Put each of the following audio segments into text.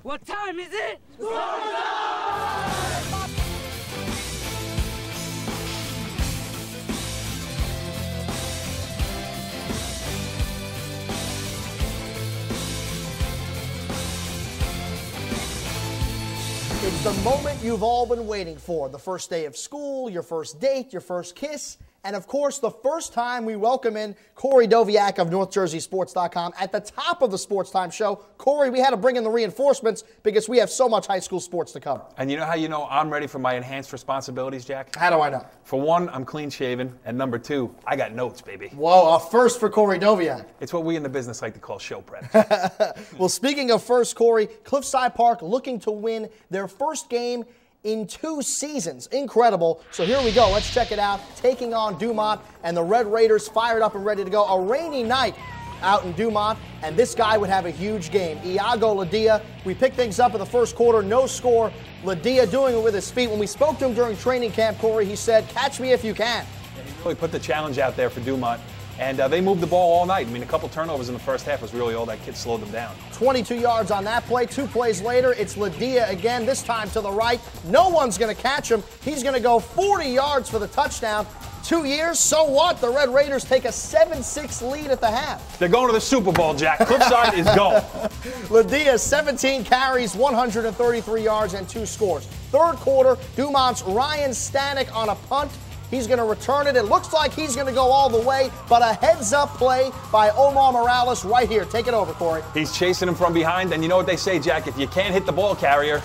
What time is it? It's the moment you've all been waiting for. The first day of school, your first date, your first kiss, and of course, the first time we welcome in Corey Doviak of NorthJerseySports.com at the top of the Sportstime show. Corey, we had to bring in the reinforcements because we have so much high school sports to cover. And you know how you know I'm ready for my enhanced responsibilities, Jack? How do I know? For one, I'm clean shaven, and number two, I got notes, baby. Whoa, a first for Corey Doviak. It's what we in the business like to call show prep. Well, speaking of first, Corey, Cliffside Park looking to win their first game in 2 seasons. Incredible. So here we go. Let's check it out. Taking on Dumont, and the Red Raiders fired up and ready to go. A rainy night out in Dumont, and this guy would have a huge game. Iago Ladia. We picked things up in the first quarter. No score. Ladia doing it with his feet. When we spoke to him during training camp, Corey, he said, catch me if you can. He really put the challenge out there for Dumont. And they moved the ball all night. I mean, a couple turnovers in the first half was really all that kid slowed them down. 22 yards on that play. 2 plays later, it's Ladia again, this time to the right. No one's going to catch him. He's going to go 40 yards for the touchdown. 2 years, so what? The Red Raiders take a 7-6 lead at the half. They're going to the Super Bowl, Jack. Cliffside is going. Ladia, 17 carries, 133 yards, and 2 scores. Third quarter, Dumont's Ryan Stanek on a punt. He's going to return it. It looks like he's going to go all the way, but a heads-up play by Omar Morales right here. Take it over, Corey. He's chasing him from behind, and you know what they say, Jack, if you can't hit the ball carrier,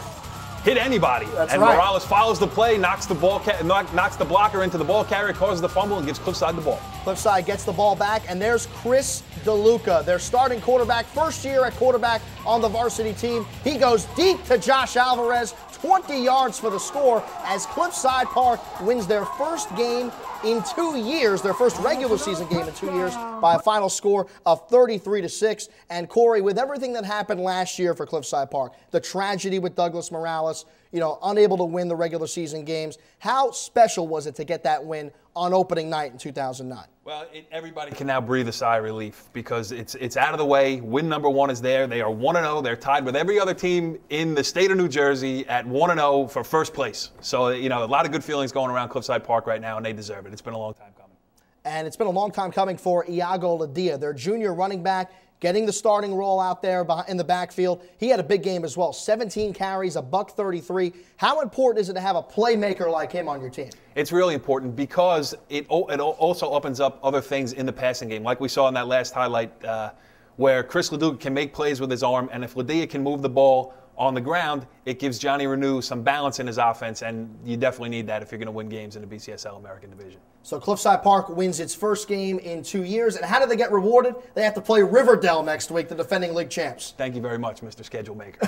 hit anybody. That's and right. Morales follows the play, knocks the blocker into the ball carrier, causes the fumble, and gives Cliffside the ball. Cliffside gets the ball back, and there's Chris DeLuca, their starting quarterback, first year at quarterback on the varsity team. He goes deep to Josh Alvarez, 20 yards for the score as Cliffside Park wins their first game in 2 years, their first regular season game in 2 years, by a final score of 33-6. And Corey, with everything that happened last year for Cliffside Park, the tragedy with Douglas Morales, unable to win the regular season games, how special was it to get that win on opening night in 2009? Well, everybody can now breathe a sigh of relief because it's out of the way. Win number 1 is there. They are 1-0. They're tied with every other team in the state of New Jersey at 1-0 for first place. So, a lot of good feelings going around Cliffside Park right now, and they deserve it. It's been a long time coming. And it's been a long time coming for Iago Ladia, their junior running back, getting the starting role out there in the backfield. He had a big game as well. 17 carries, $133. How important is it to have a playmaker like him on your team? It's really important because it also opens up other things in the passing game, like we saw in that last highlight where Chris Leduc can make plays with his arm, and if Ladia can move the ball on the ground, it gives Johnny Renew some balance in his offense, and you definitely need that if you're going to win games in the BCSL American Division. So Cliffside Park wins its first game in 2 years. And how do they get rewarded? They have to play Riverdale next week, the defending league champs. Thank you very much, Mr. Schedule Maker.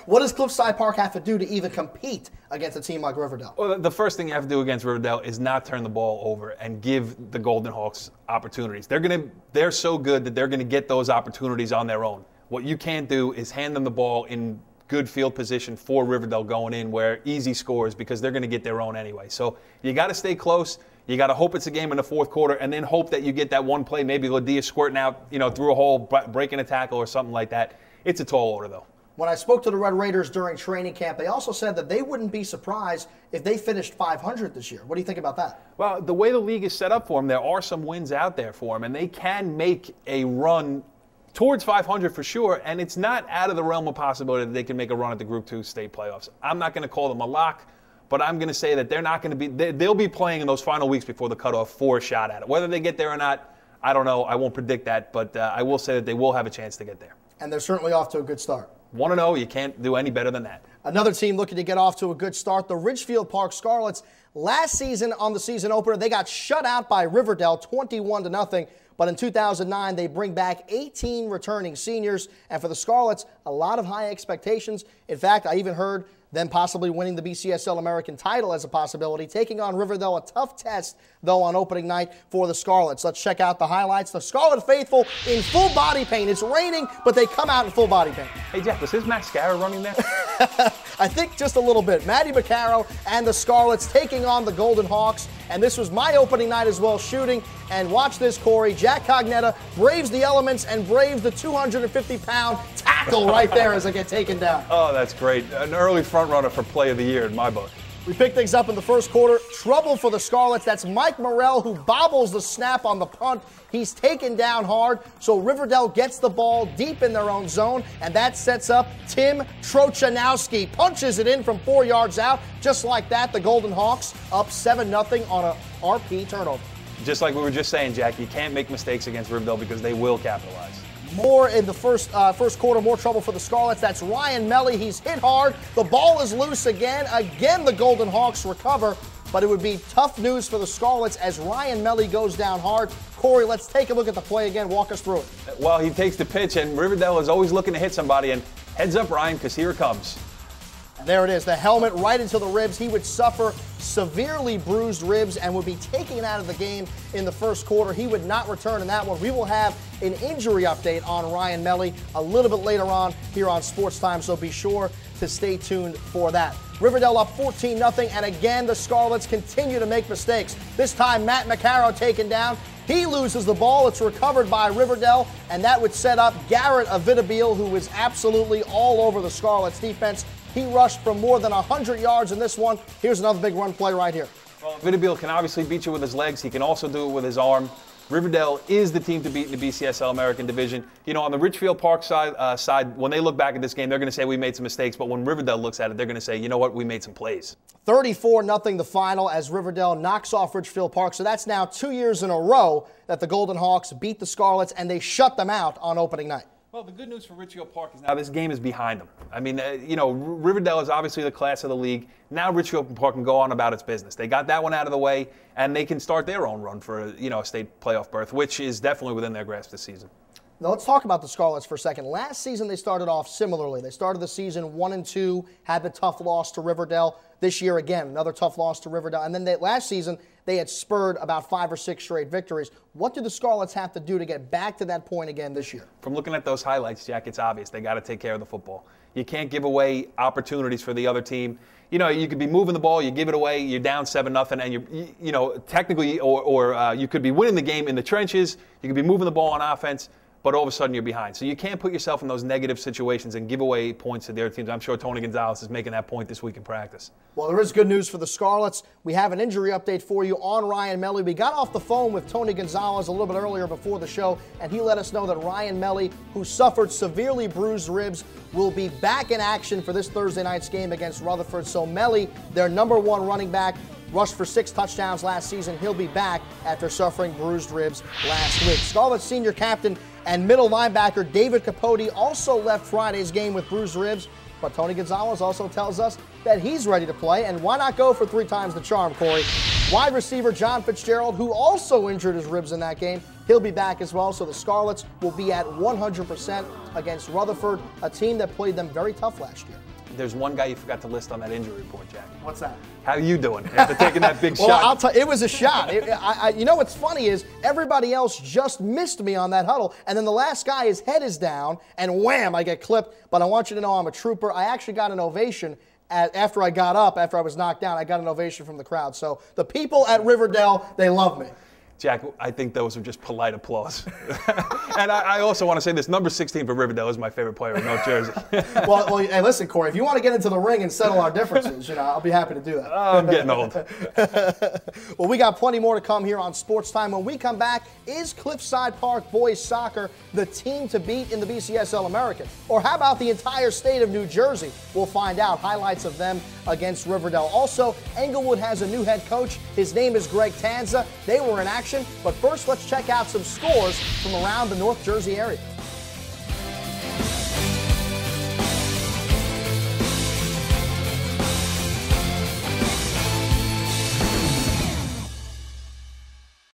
What does Cliffside Park have to do to even compete against a team like Riverdale? Well, the first thing you have to do against Riverdale is not turn the ball over and give the Golden Hawks opportunities. They're so good that they're going to get those opportunities on their own. What you can't do is hand them the ball in good field position for Riverdale going in where easy scores because they're going to get their own anyway. So you got to stay close. You got to hope it's a game in the fourth quarter and then hope that you get that one play, maybe Ladia squirting out, through a hole, breaking a tackle or something like that. It's a tall order, though. When I spoke to the Red Raiders during training camp, they also said that they wouldn't be surprised if they finished 500 this year. What do you think about that? Well, the way the league is set up for them, there are some wins out there for them, and they can make a run towards 500 for sure, and it's not out of the realm of possibility that they can make a run at the Group 2 state playoffs. I'm not going to call them a lock, but I'm going to say that they're not going to be. They'll be playing in those final weeks before the cutoff for a shot at it. Whether they get there or not, I don't know. I won't predict that, but I will say that they will have a chance to get there. And they're certainly off to a good start. 1-0, you can't do any better than that. Another team looking to get off to a good start, the Ridgefield Park Scarlets. Last season on the season opener, they got shut out by Riverdale 21-0. But in 2009, they bring back 18 returning seniors. And for the Scarlets, a lot of high expectations. In fact, I even heard them possibly winning the BCSL American title as a possibility. Taking on Riverdale, a tough test, though, on opening night for the Scarlets. Let's check out the highlights. The Scarlet faithful in full body paint. It's raining, but they come out in full body paint. Hey, Jeff, was his mascara running there? I think just a little bit. Maddie Baccaro and the Scarlets taking on the Golden Hawks. And this was my opening night as well, shooting. And watch this, Corey. Jack Cognetta braves the elements and braves the 250-pound tackle cackle right there as I get taken down. Oh, that's great. An early front runner for play of the year in my book. We pick things up in the first quarter. Trouble for the Scarlets. That's Mike Morrell who bobbles the snap on the punt. He's taken down hard, so Riverdale gets the ball deep in their own zone, and that sets up Tim Trochanowski. Punches it in from 4 yards out. Just like that, the Golden Hawks up 7-0 on a RP turnover. Just like we were just saying, Jack, you can't make mistakes against Riverdale because they will capitalize. More in the first quarter, more trouble for the Scarlets. That's Ryan Melly. He's hit hard. The ball is loose again. Again, the Golden Hawks recover, but it would be tough news for the Scarlets as Ryan Melly goes down hard. Corey, let's take a look at the play again. Walk us through it. Well, he takes the pitch, and Riverdale is always looking to hit somebody, and heads up, Ryan, because here it comes. And there it is, the helmet right into the ribs. He would suffer severely bruised ribs and would be taken out of the game in the first quarter. He would not return in that one. We will have an injury update on Ryan Melly a little bit later on here on Sports Time, so be sure to stay tuned for that. Riverdale up 14-0, and again, the Scarlets continue to make mistakes. This time, Matt McCarrow taken down. He loses the ball. It's recovered by Riverdale, and that would set up Garrett Avitabile, who was absolutely all over the Scarlets defense. He rushed for more than 100 yards in this one. Here's another big run play right here. Well, Avitabile can obviously beat you with his legs. He can also do it with his arm. Riverdale is the team to beat in the BCSL American Division. You know, on the Richfield Park side, when they look back at this game, they're going to say we made some mistakes. But when Riverdale looks at it, they're going to say, you know what, we made some plays. 34-0 the final as Riverdale knocks off Richfield Park. So that's now 2 years in a row that the Golden Hawks beat the Scarlets, and they shut them out on opening night. Well, the good news for Richfield Park is now this game is behind them. I mean, you know, Riverdale is obviously the class of the league. Now Richfield Park can go on about its business. They got that one out of the way, and they can start their own run for a state playoff berth, which is definitely within their grasp this season. Now let's talk about the Scarlets for a second. Last season they started off similarly. They started the season 1-2, had the tough loss to Riverdale. This year again, another tough loss to Riverdale. And then last season they had spurred about 5 or 6 straight victories. What do the Scarlets have to do to get back to that point again this year? From looking at those highlights, Jack, it's obvious. They got to take care of the football. You can't give away opportunities for the other team. You know, you could be moving the ball, you give it away, you're down 7-0, and you know, technically, or you could be winning the game in the trenches. You could be moving the ball on offense, but all of a sudden you're behind. So you can't put yourself in those negative situations and give away points to their teams. I'm sure Tony Gonzalez is making that point this week in practice. Well, there is good news for the Scarlets. We have an injury update for you on Ryan Melly. We got off the phone with Tony Gonzalez a little bit earlier before the show, and he let us know that Ryan Melly, who suffered severely bruised ribs, will be back in action for this Thursday night's game against Rutherford. So Melly, their #1 running back, rushed for 6 touchdowns last season. He'll be back after suffering bruised ribs last week. Scarlets senior captain and middle linebacker David Capote also left Friday's game with bruised ribs, but Tony Gonzalez also tells us that he's ready to play, and why not go for 3 times the charm, Corey? Wide receiver John Fitzgerald, who also injured his ribs in that game, he'll be back as well, so the Scarlets will be at 100% against Rutherford, a team that played them very tough last year. There's one guy you forgot to list on that injury report, Jack. What's that? How are you doing after taking that big shot? Well, I'll tell you, it was a shot. You know what's funny is everybody else just missed me on that huddle, and then the last guy, his head is down, and wham, I get clipped. But I want you to know I'm a trooper. I actually got an ovation after I got up, after I was knocked down. I got an ovation from the crowd. So the people at Riverdale, they love me. Jack, I think those are just polite applause. And I also want to say this, number 16 for Riverdale is my favorite player in North Jersey. well, hey, listen, Corey, if you want to get into the ring and settle our differences, I'll be happy to do that. I'm getting old. Well, we got plenty more to come here on Sports Time. When we come back, is Cliffside Park boys soccer the team to beat in the BCSL American? Or how about the entire state of New Jersey? We'll find out. Highlights of them against Riverdale. Also, Englewood has a new head coach. His name is Greg Tanza. They were in action. But first, let's check out some scores from around the North Jersey area.